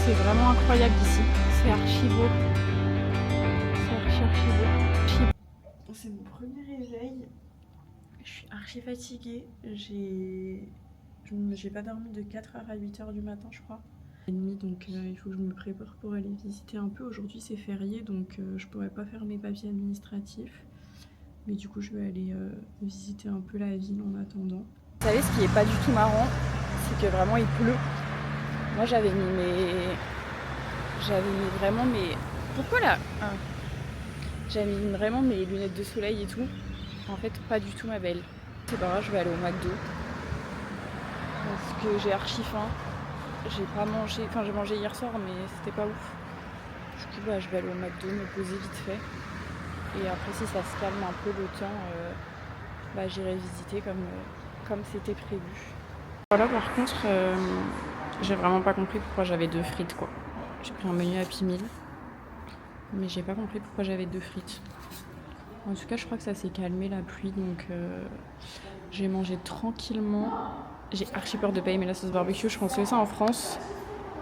C'est vraiment incroyable ici. C'est archi beau. C'est archi beau. C'est mon premier réveil. Je suis archi fatiguée. J'ai pas dormi de 4h à 8h du matin, je crois. Donc il faut que je me prépare pour aller visiter un peu. Aujourd'hui c'est férié, donc je pourrais pas faire mes papiers administratifs. Mais du coup je vais aller visiter un peu la ville en attendant. Vous savez ce qui est pas du tout marrant, c'est que vraiment il pleut. Moi j'avais mis vraiment mes... Pourquoi là J'avais mis vraiment mes lunettes de soleil et tout. En fait pas du tout ma belle. C'est pas grave, je vais aller au McDo. Parce que j'ai archi faim. J'ai pas mangé, enfin j'ai mangé hier soir mais c'était pas ouf. Du coup bah, je vais aller au McDo, me poser vite fait. Et après si ça se calme un peu le temps, bah, j'irai visiter comme c'était prévu. Voilà par contre, j'ai vraiment pas compris pourquoi j'avais 2 frites quoi. J'ai pris un menu Happy Meal. Mais j'ai pas compris pourquoi j'avais 2 frites. En tout cas je crois que ça s'est calmé la pluie donc j'ai mangé tranquillement. J'ai archi peur de pas aimer la sauce barbecue, je pensais ça en France.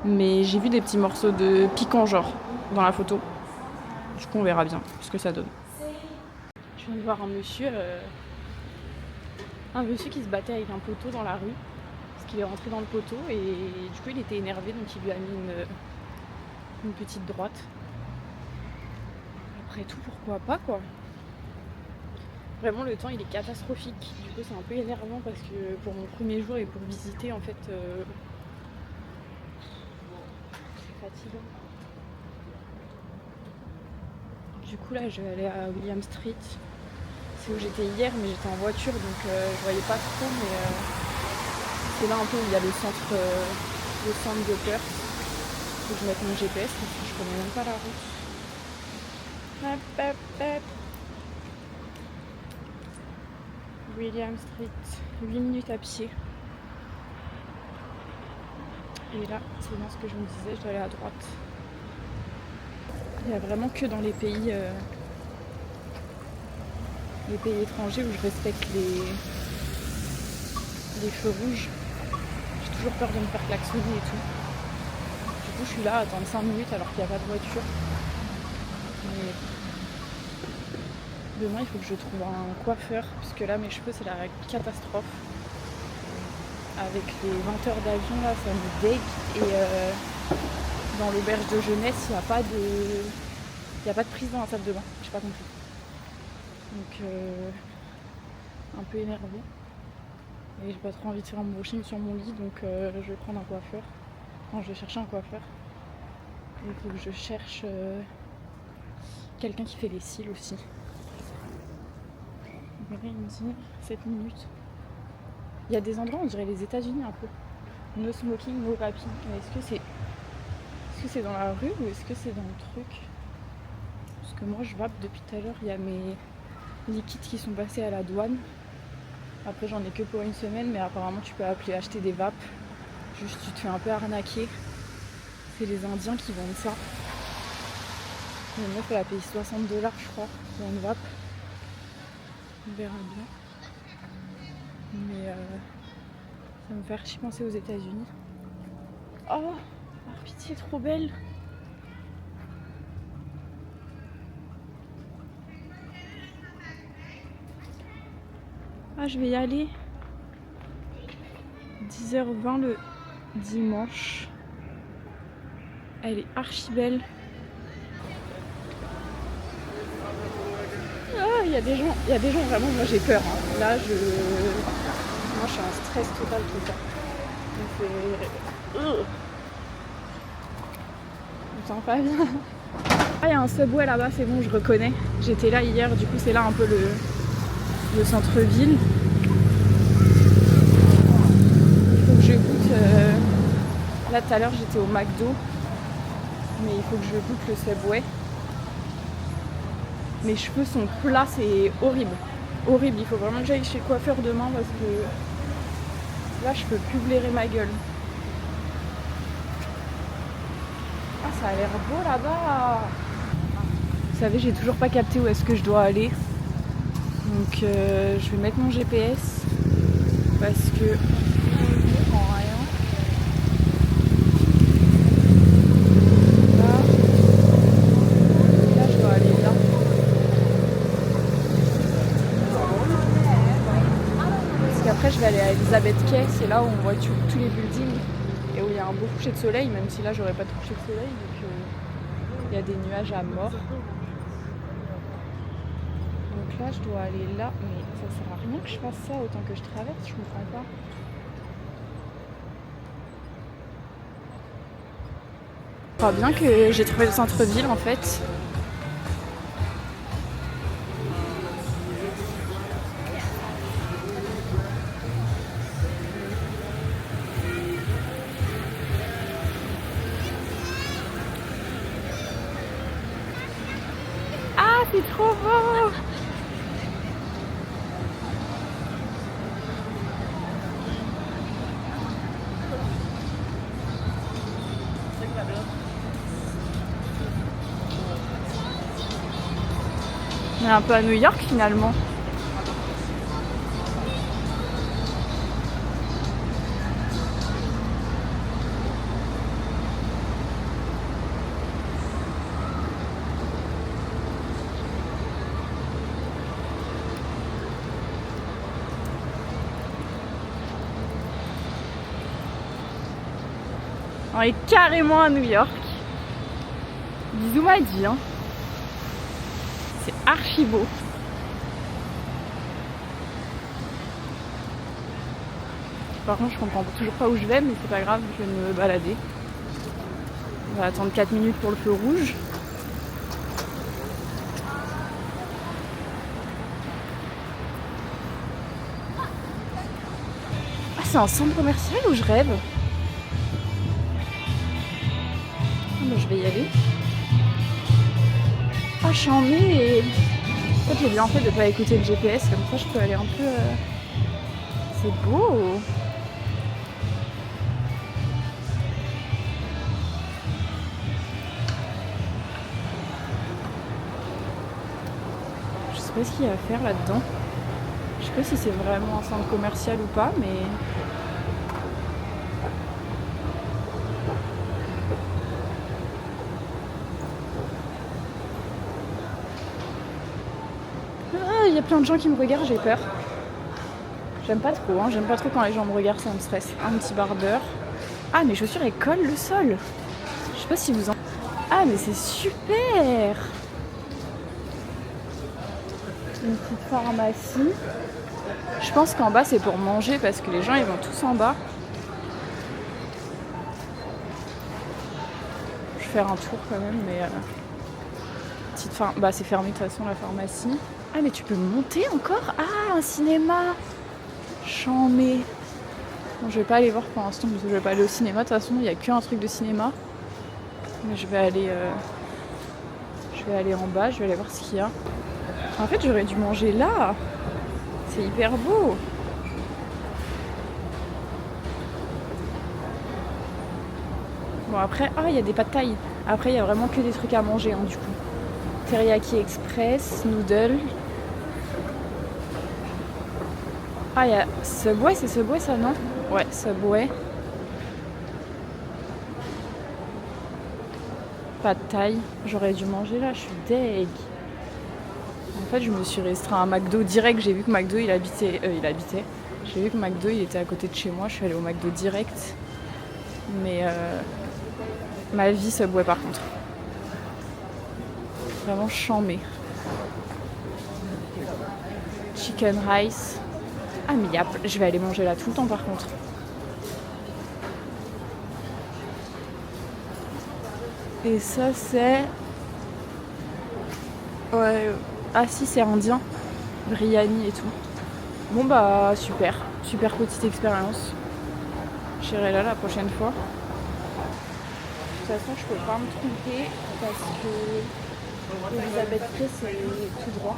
Mais j'ai vu des petits morceaux de piquant genre dans la photo. Du coup on verra bien ce que ça donne. Je viens de voir un monsieur qui se battait avec un poteau dans la rue. Parce qu'il est rentré dans le poteau et du coup il était énervé donc il lui a mis une petite droite. Après tout pourquoi pas quoi. Vraiment le temps il est catastrophique, du coup c'est un peu énervant parce que pour mon premier jour et pour visiter en fait c'est fatigant. Du coup là je vais aller à William Street, c'est où j'étais hier mais j'étais en voiture donc je voyais pas trop mais c'est là un peu où il y a le centre de Perth. Faut que je mette mon GPS parce que je connais même pas la route. Hop hop hop. William Street, 8 minutes à pied. Et là, c'est bien ce que je me disais, je dois aller à droite. Il n'y a vraiment que dans les pays étrangers où je respecte les feux rouges. J'ai toujours peur de me faire klaxonner et tout. Du coup, je suis là à attendre 5 minutes alors qu'il n'y a pas de voiture. Mais demain, il faut que je trouve un coiffeur, parce que là, mes cheveux, c'est la catastrophe. Avec les 20 heures d'avion, là, ça me dégue. Et dans l'auberge de jeunesse, il n'y a pas de prise dans la salle de bain. J'ai pas compris. Donc, un peu énervée. Et j'ai pas trop envie de faire un brushing sur mon lit, donc je vais prendre un coiffeur. Enfin, je vais chercher un coiffeur. Il faut que je cherche quelqu'un qui fait les cils aussi. Il me dit 7 minutes. Il y a des endroits, on dirait les États-Unis un peu. No smoking, no vaping. Est-ce que c'est dans la rue ou est-ce que c'est dans le truc? Parce que moi je vape depuis tout à l'heure. Il y a mes liquides qui sont passés à la douane. Après j'en ai que pour une semaine, mais apparemment tu peux appeler acheter des vapes. Juste tu te fais un peu arnaquer. C'est les Indiens qui vendent ça. La meuf elle a payé $60 je crois pour une vape. On verra bien. Mais ça me fait archi penser aux États-Unis. Oh, par pitié, trop belle. Ah, je vais y aller. 10h20 le dimanche. Elle est archi belle. Ah, il y a des gens vraiment, moi j'ai peur. Hein. Là, moi je suis en stress total tout le temps. Donc je me sens pas bien. Ah, il y a un Subway là-bas, c'est bon, je reconnais. J'étais là hier, du coup c'est là un peu le centre-ville. Il faut que je goûte. Là tout à l'heure j'étais au McDo. Mais il faut que je goûte le Subway. Mes cheveux sont plats, c'est horrible. Horrible, il faut vraiment que j'aille chez le coiffeur demain parce que là je peux plus blairer ma gueule. Ah, ça a l'air beau là-bas. Vous savez, j'ai toujours pas capté où est-ce que je dois aller. Donc je vais mettre mon GPS parce que je comprends rien. Elizabeth Quay, c'est là où on voit tous les buildings et où il y a un beau coucher de soleil, même si là j'aurais pas de coucher de soleil vu qu'il y a des nuages à mort. Donc là je dois aller là, mais ça sert à rien que je fasse ça autant que je traverse, je comprends pas. Je crois bien que j'ai trouvé le centre-ville en fait. Ah, c'est trop beau! On est un peu à New York finalement. On est carrément à New York. Bisous m'a dit, hein. C'est archi beau. Par contre, je comprends toujours pas où je vais, mais c'est pas grave, je vais me balader. On va attendre 4 minutes pour le feu rouge. Ah, c'est un centre commercial où je rêve. Ah, bah, je vais y aller. Ah, je suis en mai et... En fait, j'ai bien fait de pas écouter le GPS, comme ça je peux aller un peu... C'est beau! Je sais pas ce qu'il y a à faire là-dedans. Je sais pas si c'est vraiment un centre commercial ou pas, mais... Ah, il y a plein de gens qui me regardent, j'ai peur. J'aime pas trop, hein. J'aime pas trop quand les gens me regardent, ça me stresse. Un petit barbeur. Ah, mes chaussures, elles collent le sol. Je sais pas si vous en... Ah, mais c'est super! Une petite pharmacie. Je pense qu'en bas, c'est pour manger parce que les gens, ils vont tous en bas. Je vais faire un tour quand même, mais... Bah, c'est fermé de toute façon, la pharmacie. Ah, mais tu peux monter encore? Ah, un cinéma! Chambé. Bon, je vais pas aller voir pour l'instant parce que je vais pas aller au cinéma. De toute façon, il n'y a qu'un truc de cinéma. Mais je vais aller en bas, je vais aller voir ce qu'il y a. En fait, j'aurais dû manger là. C'est hyper beau. Bon, après, il y a des pâtes thaï. Après, il y a vraiment que des trucs à manger, hein, du coup. Teriyaki Express, noodle. Ah, il y a Subway, c'est Subway ça, non? Ouais, Subway. Pas de taille. J'aurais dû manger là, je suis deg. En fait, je me suis restreint à McDo direct. J'ai vu que McDo, il habitait. J'ai vu que McDo, il était à côté de chez moi. Je suis allée au McDo direct. Mais ma vie Subway par contre. Vraiment chambé. Chicken rice. Ah, mais je vais aller manger là tout le temps par contre. Et ça, c'est... Ouais. Ah si, c'est indien. Biryani et tout. Bon bah, super. Super petite expérience. J'irai là la prochaine fois. De toute façon, je peux pas me tromper parce que Elizabeth Quay, c'est tout droit.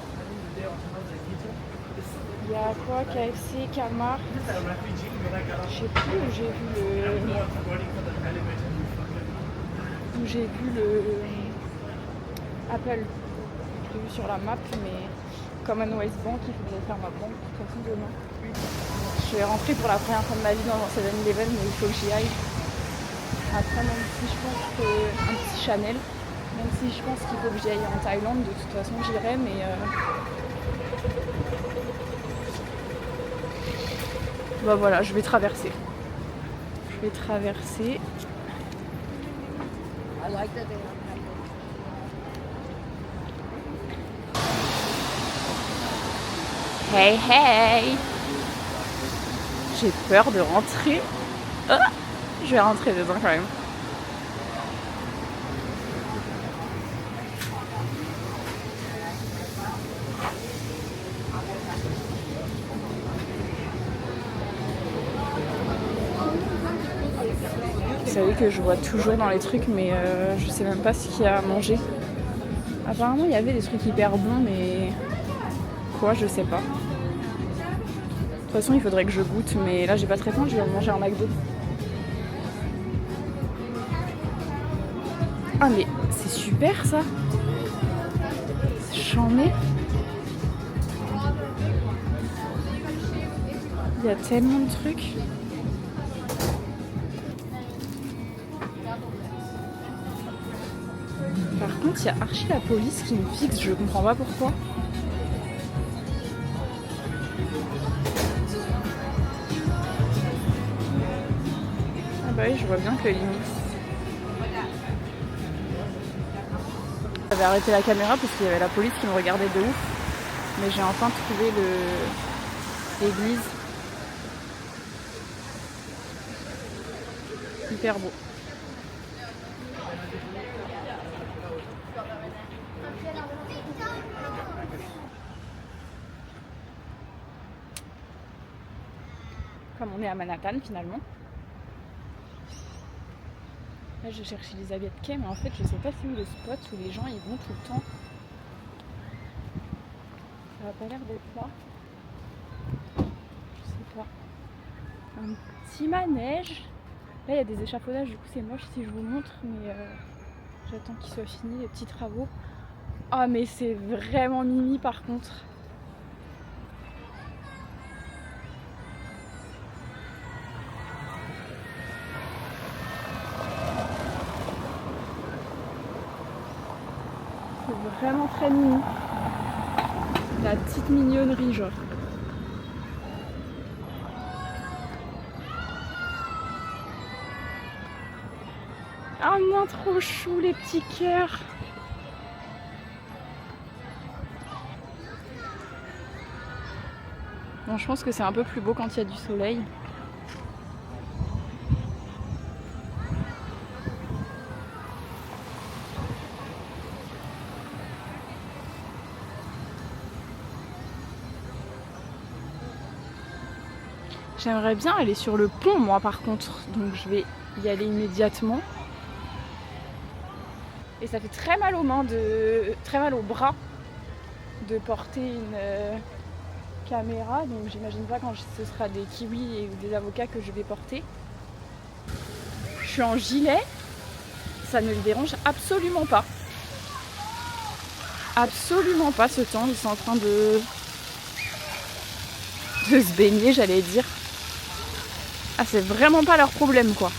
Il y a quoi? KFC, Camar. Je sais plus où j'ai vu le Apple. Je l'ai vu sur la map, mais Commonwealth Bank, il faudrait faire ma banque de toute façon demain. Je vais rentrer pour la première fois de ma vie dans un 7-Eleven, mais il faut que j'y aille. Après, même si je pense qu'un petit Chanel, même si je pense qu'il faut que j'y aille en Thaïlande, de toute façon j'irai, mais Bah voilà, je vais traverser. Je vais traverser. Hey hey! J'ai peur de rentrer. Ah, je vais rentrer dedans quand même. Vous savez que je vois toujours dans les trucs, mais je sais même pas ce qu'il y a à manger. Apparemment, il y avait des trucs hyper bons, mais quoi, je sais pas. De toute façon, il faudrait que je goûte, mais là, j'ai pas très faim, je vais manger un McDo. Ah, mais c'est super ça! C'est chambé! Il y a tellement de trucs. Par contre, il y a archi la police qui me fixe, je comprends pas pourquoi. Ah bah oui, je vois bien que limite. J'avais arrêté la caméra parce qu'il y avait la police qui me regardait de ouf. Mais j'ai enfin trouvé l'église. Hyper beau. Comme on est à Manhattan finalement. Là je cherche Elizabeth Quay, mais en fait je sais pas c'est où le spot où les gens ils vont tout le temps. Ça a pas l'air d'être là. Je sais pas. Un petit manège. Là il y a des échafaudages, du coup c'est moche si je vous montre, mais j'attends qu'ils soient finis les petits travaux. Ah mais c'est vraiment mimi par contre. C'est vraiment très mimi. La petite mignonnerie genre. Ah non, trop chou les petits cœurs. Bon, je pense que c'est un peu plus beau quand il y a du soleil. J'aimerais bien aller sur le pont moi par contre, donc je vais y aller immédiatement. Et ça fait très mal aux mains, très mal aux bras de porter une caméra, donc j'imagine pas quand ce sera des kiwis ou des avocats que je vais porter. Je suis en gilet, ça ne le dérange absolument pas. Absolument pas ce temps, ils sont en train de se baigner, j'allais dire. Ah, c'est vraiment pas leur problème quoi.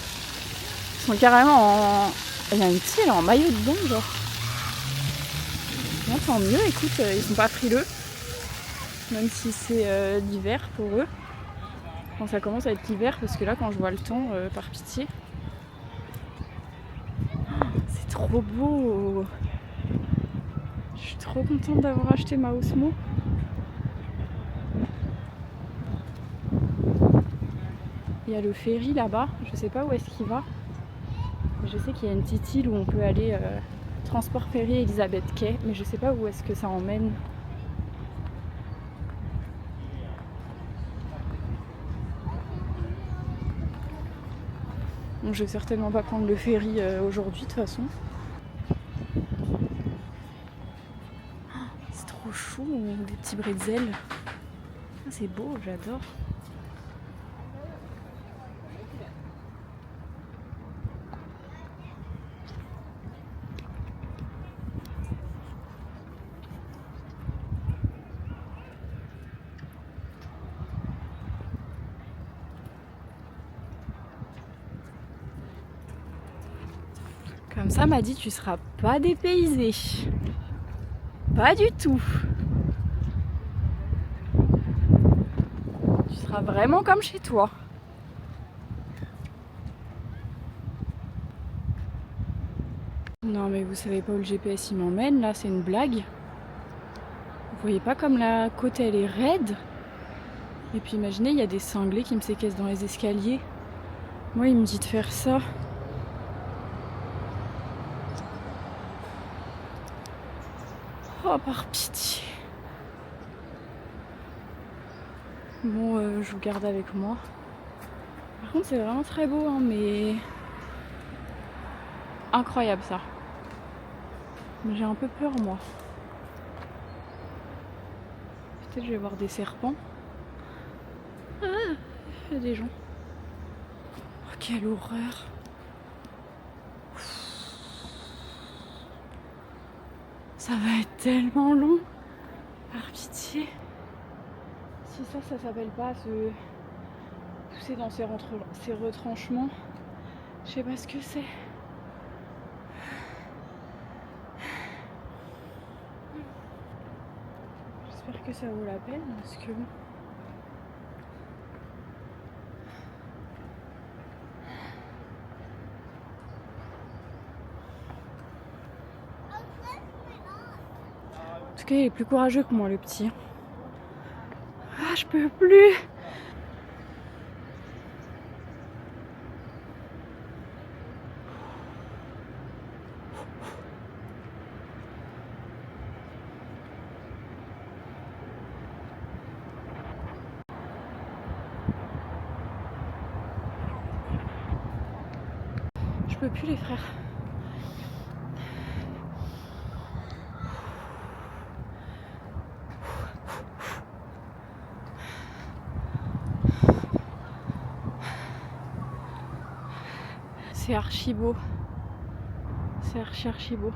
Ils sont carrément en... Il y a une fille, elle est en maillot de bain genre. Non, tant mieux, écoute, ils sont pas frileux. Même si c'est l'hiver pour eux. Quand ça commence à être l'hiver, parce que là quand je vois le temps, par pitié. C'est trop beau. Je suis trop contente d'avoir acheté ma Osmo. Il y a le ferry là-bas, je sais pas où est-ce qu'il va. Je sais qu'il y a une petite île où on peut aller transport ferry Elizabeth Quay, mais je sais pas où est-ce que ça emmène. Bon, je vais certainement pas prendre le ferry aujourd'hui de toute façon. C'est trop chou, des petits bretzels. Ah, c'est beau, j'adore. Comme ça, m'a dit, tu seras pas dépaysé. Pas du tout. Tu sera vraiment comme chez toi. Non mais vous savez pas où le GPS il m'emmène là, c'est une blague. Vous voyez pas comme la côte elle est raide? Et puis imaginez, il y a des cinglés qui me séquestrent dans les escaliers. Moi il me dit de faire ça. Oh par pitié. Bon je vous garde avec moi. Par contre c'est vraiment très beau hein, mais... Incroyable ça. Mais j'ai un peu peur moi. Peut-être je vais voir des serpents. Ah, il y a des gens. Oh, quelle horreur. Ça va être tellement long. Par pitié. Si ça s'appelle pas se pousser dans ces retranchements, je sais pas ce que c'est. J'espère que ça vaut la peine parce que bon. En tout cas, il est plus courageux que moi, le petit. Ah, je peux plus. Je peux plus, les frères. C'est archi beau. C'est archi beau.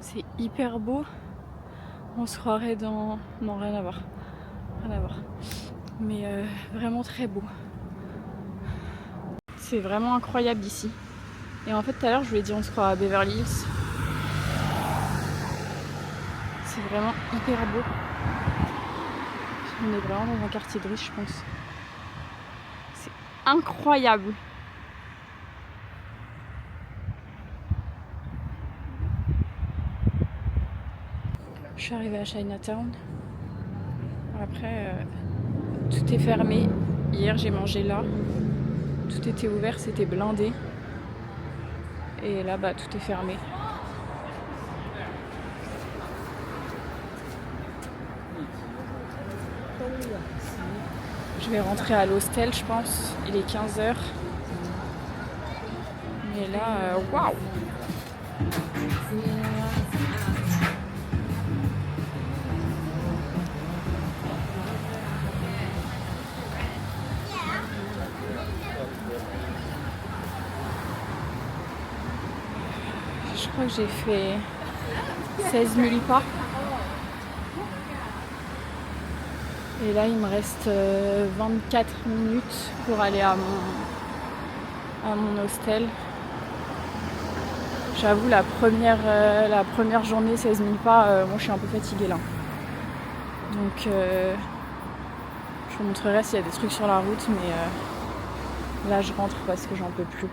C'est hyper beau. On se croirait dans... Non, rien à voir. Rien à voir. Mais vraiment très beau. C'est vraiment incroyable ici. Et en fait, tout à l'heure, je vous l'ai dit, on se croit à Beverly Hills. C'est vraiment hyper beau. On est vraiment dans un quartier de riches, je pense. C'est incroyable. Je suis arrivée à Chinatown. Après, tout est fermé. Hier, j'ai mangé là. Tout était ouvert, c'était blindé. Et là, bah, tout est fermé. Je vais rentrer à l'hostel, je pense. Il est 15h. Mais là, waouh! Je crois que j'ai fait 16 000 pas. Et là, il me reste 24 minutes pour aller à mon hostel. J'avoue, la première journée, 16 000 pas, moi je suis un peu fatiguée là. Donc, je vous montrerai s'il y a des trucs sur la route, mais là je rentre parce que j'en peux plus.